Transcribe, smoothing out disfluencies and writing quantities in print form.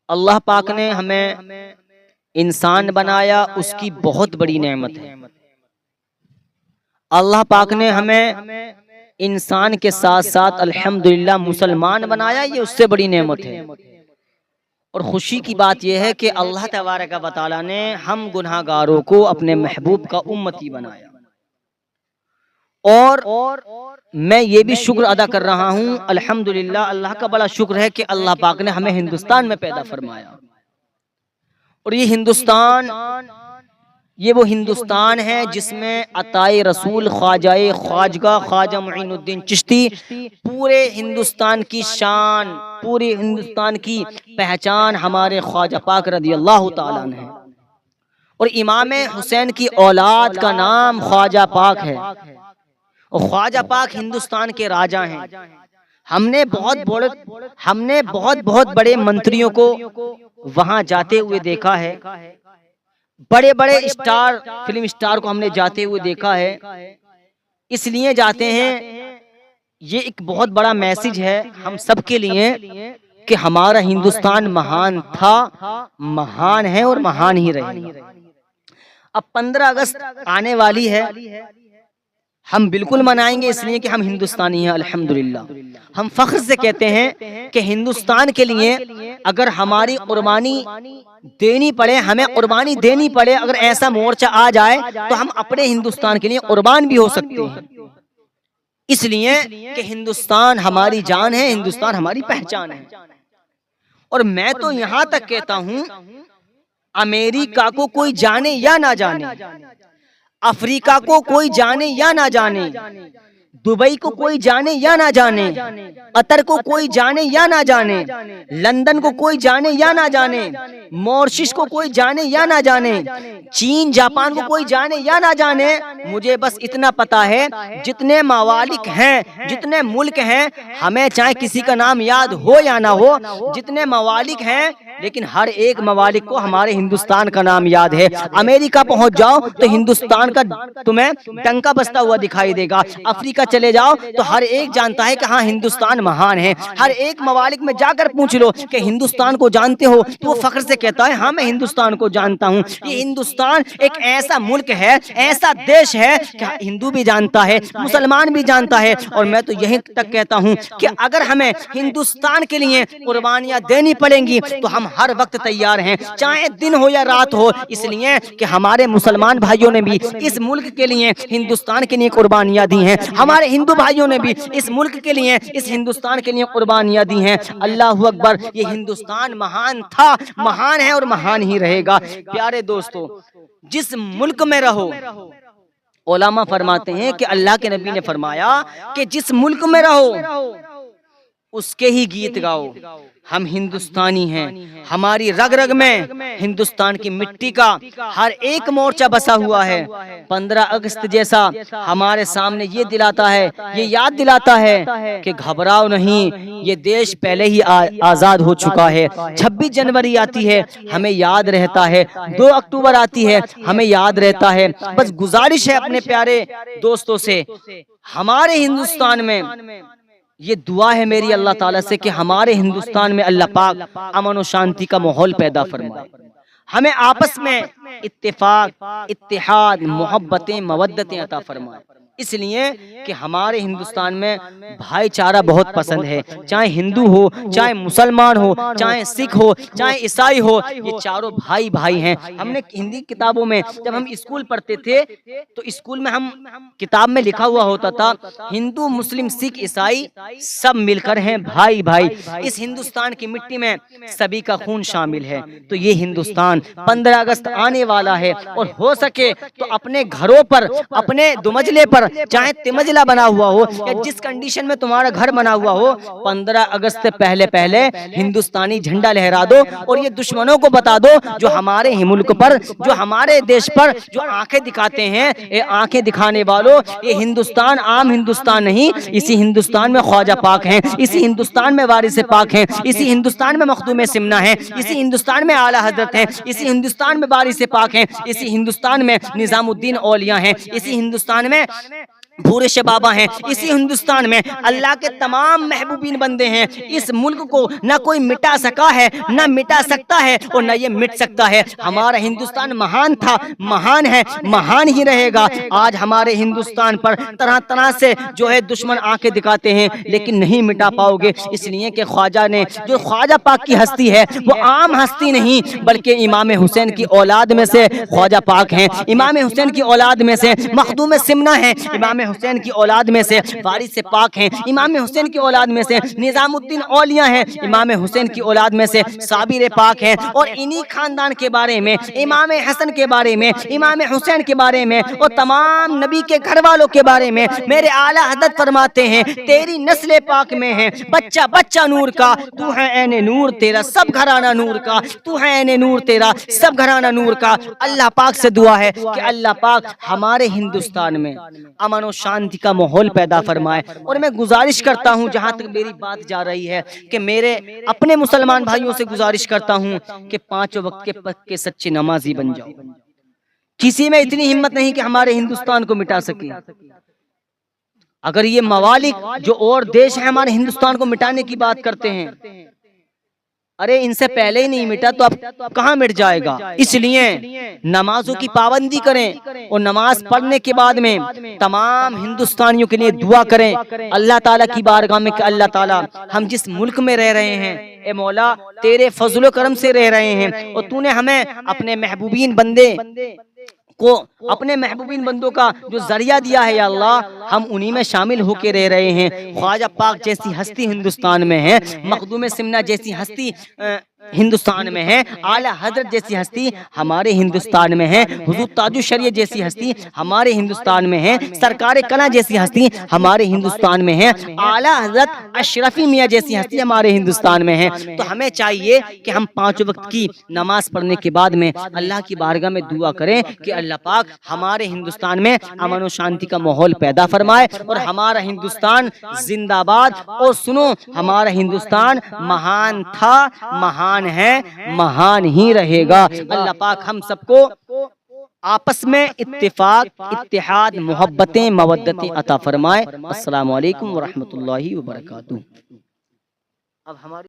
अल्लाह पाक ने हमें इंसान बनाया, उसकी बहुत बड़ी नेमत है। अल्लाह पाक ने हमें इंसान के साथ साथ अल्हम्दुलिल्लाह मुसलमान बनाया, ये उससे बड़ी नेमत है। और खुशी की बात यह है कि अल्लाह तबारक व तआला ने हम गुनाहगारों को अपने महबूब का उम्मती बनाया। और मैं ये भी शुक्र अदा कर रहा हूँ, अल्हम्दुलिल्लाह, अल्लाह का बड़ा शुक्र है कि अल्लाह पाक ने हमें हिंदुस्तान में पैदा फरमाया। और ये हिंदुस्तान, ये वो हिंदुस्तान है जिसमें अताए रसूल ख्वाजाए ख्वाजगा ख्वाजा मुईनुद्दीन चिश्ती पूरे हिंदुस्तान की शान, पूरे हिंदुस्तान की पहचान हमारे ख्वाजा पाक रज़ी अल्लाह ताला अन्हु है। और इमाम हुसैन की औलाद का नाम ख्वाजा पाक है। और ख्वाजा पाक हिंदुस्तान के राजा हैं। हमने बहुत बड़े मंत्रियों को वहां जाते हुए देखा है, बड़े बड़े स्टार, फिल्म स्टार को हमने जाते हुए देखा है। इसलिए जाते हैं, ये एक बहुत बड़ा मैसेज है हम सब के लिए कि हमारा हिंदुस्तान महान था, महान है और महान ही रहेगा। अब 15 अगस्त आने वाली है, हम बिल्कुल मनाएंगे, इसलिए कि हम हिंदुस्तानी हैं अल्हम्दुलिल्लाह। हम फख्र से कहते हैं कि हिंदुस्तान के लिए अगर हमारी कुर्बानी देनी पड़े, हमें कुर्बानी देनी पड़े, अगर ऐसा मोर्चा आ जाए तो हम अपने हिंदुस्तान के लिए कुर्बान भी हो सकते हैं। इसलिए कि हिंदुस्तान हमारी जान है, हिंदुस्तान हमारी पहचान है। और मैं तो यहां तक कहता हूं, अमेरिका को कोई जाने या ना जाने, अफ्रीका को कोई जाने या ना जाने, दुबई को कोई जाने या ना जाने, कतर को कोई जाने या ना जाने, लंदन को कोई जाने या ना जाने, मॉरिशस को कोई जाने या ना जाने, चीन जापान को कोई जाने या ना जाने, मुझे बस इतना पता है, जितने मवालिक हैं, जितने मुल्क हैं, हमें चाहे किसी का नाम याद हो या ना हो, जितने मवालिक हैं, लेकिन हर एक मवालिक को हमारे हिंदुस्तान का नाम याद है। अमेरिका पहुंच जाओ तो हिंदुस्तान का तुम्हें डंका बजता हुआ दिखाई देगा। अफ्रीका चले जाओ तो हर एक जानता है कि हाँ, हिंदुस्तान महान है। हर एक मवालिक में जाकर पूछ लो कि हिंदुस्तान को जानते हो, तो वो फख्र से कहता है हाँ, मैं हिंदुस्तान को जानता हूँ। ये हिंदुस्तान एक ऐसा मुल्क है, ऐसा देश है कि हिंदू भी जानता है, मुसलमान भी जानता है। और मैं तो यहीं तक कहता हूँ कि अगर हमें हिंदुस्तान के लिए कुर्बानियां देनी पड़ेंगी तो हम हर वक्त तैयार हैं, चाहे दिन हो या रात हो। इसलिए कि हमारे मुसलमान भाइयों ने भी इस मुल्क के लिए, हिंदुस्तान के लिए कुर्बानियां दी हैं। हमारे हिंदू भाइयों ने भी इस मुल्क के लिए, इस हिंदुस्तान के लिए कुर्बानियां दी हैं। अल्लाहू अकबर। ये हिंदुस्तान महान था, महान है और महान ही रहेगा। प्यारे दोस्तों, जिस मुल्क में रहो, उलमा फरमाते हैं कि अल्लाह के नबी ने फरमाया कि जिस मुल्क में रहो उसके ही गीत गाओ। हम हिंदुस्तानी हैं, हमारी रग रग में हिंदुस्तान की मिट्टी का हर एक मोर्चा बसा हुआ है। 15 अगस्त जैसा हमारे सामने ये दिलाता है, ये याद दिलाता है कि घबराओ नहीं, ये देश पहले ही आजाद हो चुका है। 26 जनवरी आती है, हमें याद रहता है। 2 अक्टूबर आती है, हमें याद रहता है। बस गुजारिश है अपने प्यारे दोस्तों से, हमारे हिंदुस्तान में ये दुआ है मेरी अल्लाह ताला से कि हमारे हिंदुस्तान में अल्लाह पाक अमन और शांति का माहौल पैदा फरमाए। हमें आपस में इत्तेफाक, इत्तेहाद, मोहब्बतें, मवद्दतें अता फरमाए। इसलिए कि हमारे हिंदुस्तान में भाईचारा बहुत पसंद है। चाहे हिंदू हो, चाहे मुसलमान हो, चाहे सिख हो, चाहे ईसाई हो, ये चारों भाई भाई हैं। हमने हिंदी किताबों में जब हम स्कूल पढ़ते थे तो स्कूल में हम किताब में लिखा हुआ होता था, हिंदू मुस्लिम सिख ईसाई सब मिलकर हैं भाई भाई। इस हिंदुस्तान की मिट्टी में सभी का खून शामिल है। तो ये हिंदुस्तान 15 अगस्त आने वाला है, और हो सके तो अपने घरों पर, अपने दुमजले पर, चाहे तिमजला बना हुआ हो या जिस कंडीशन में तुम्हारा घर बना हुआ हो, 15 अगस्त से पहले पहले हिंदुस्तानी झंडा लहरा दो। और ये दुश्मनों को बता दो जो हमारे ही मुल्क पर, जो हमारे देश पर जो आंखें दिखाते हैं, ये आंखें दिखाने वालों, ये हिंदुस्तान आम हिंदुस्तान नहीं, इसी हिंदुस्तान में ख्वाजा पाक हैं, इसी हिंदुस्तान में वारिस पाक हैं, इसी हिंदुस्तान में मखदूम सिमना है, इसी हिंदुस्तान में आला हजरत हैं, इसी हिंदुस्तान में वारिस पाक हैं, इसी हिंदुस्तान में निजामुद्दीन औलिया हैं, इसी हिंदुस्तान में भूरे शबाबा हैं। इसी हिंदुस्तान में अल्लाह के तमाम महबूबीन बंदे हैं। इस मुल्क को ना कोई मिटा सका है, ना मिटा सकता है और ना ये मिट सकता है। हमारा हिंदुस्तान महान था, महान है, महान ही रहेगा। आज हमारे हिंदुस्तान पर तरह तरह से जो है दुश्मन आंखें दिखाते हैं, लेकिन नहीं मिटा पाओगे, इसलिए कि ख्वाजा ने, जो ख्वाजा पाक की हस्ती है वो आम हस्ती नहीं, बल्कि इमाम हुसैन की औलाद में से ख्वाजा पाक हैं। इमाम हुसैन की औलाद में से मखदूम सिमना है, इमाम हुसैन की औलाद में से वारिस से पाक हैं। इमाम हुसैन की औलाद में से निजामुद्दीन औलिया हैं। इमाम हुसैन की औलाद में से साबिर पाक हैं। और इन्हीं खानदान के बारे में, इमाम हसन के बारे में, इमाम हुसैन के बारे में और तमाम नबी के घर वालों के बारे में मेरे आला हज़रत फरमाते हैं, तेरी नस्ल पाक में है बच्चा बच्चा नूर का, तू है ऐने नूर तेरा सब घराना नूर का, तू है ऐने नूर तेरा सब घराना नूर का। अल्लाह पाक से दुआ है कि अल्लाह पाक हमारे हिंदुस्तान में अमन और शांति का माहौल पैदा फरमाए। और मैं गुजारिश करता हूँ, जहाँ तक मेरी बात जा रही है, कि मेरे अपने मुसलमान भाइयों से गुजारिश करता हूँ कि 5 वक्त के पक्के सच्चे नमाजी बन जाओ। किसी में इतनी हिम्मत नहीं कि हमारे हिंदुस्तान को मिटा सके। अगर ये मवालिक जो और देश है हमारे हिंदुस्तान को मिटाने की बात करते हैं, अरे इनसे पहले ही नहीं मिटा तो अब कहाँ मिट जाएगा। इसलिए नमाजों की पाबंदी करें और नमाज पढ़ने के बाद में तमाम हिंदुस्तानियों के लिए दुआ करें अल्लाह ताला की बारगाह में कि अल्लाह ताला हम जिस मुल्क में रह रहे हैं, ए मौला तेरे फजलो करम से रह रहे हैं और तूने हमें अपने महबूबीन बंदे को, अपने महबूबीन बंदों का जो जरिया दिया है, या अल्लाह हम उन्हीं में शामिल होके रह रहे हैं। ख्वाजा पाक जैसी हस्ती हिंदुस्तान में है, मखदूम सिमना जैसी हस्ती हिंदुस्तान में है, आला हजरत जैसी हस्ती हमारे हिंदुस्तान में है, हुजूर ताजुल शरीयत जैसी हस्ती हमारे हिंदुस्तान में है, सरकार कला जैसी हस्ती हमारे हिंदुस्तान में है, आला हजरत अशरफी मियाँ जैसी हस्ती हमारे हिंदुस्तान में है। तो हमें चाहिए कि हम 5 वक्त की नमाज पढ़ने के बाद में अल्लाह की बारगाह में दुआ करें कि अल्लाह पाक हमारे हिंदुस्तान में अमन और शांति का माहौल पैदा फरमाए और हमारा हिंदुस्तान जिंदाबाद। और सुनो, हमारा हिंदुस्तान महान था, महान है, महान ही रहेगा। अल्लाह पाक हम सबको आपस में इत्तेफाक, इत्तेहाद, मोहब्बतें, मवद्दतें अता फरमाए। अस्सलामु अलैकुम व रहमतुल्लाहि व बरकातुहू। अब हमारी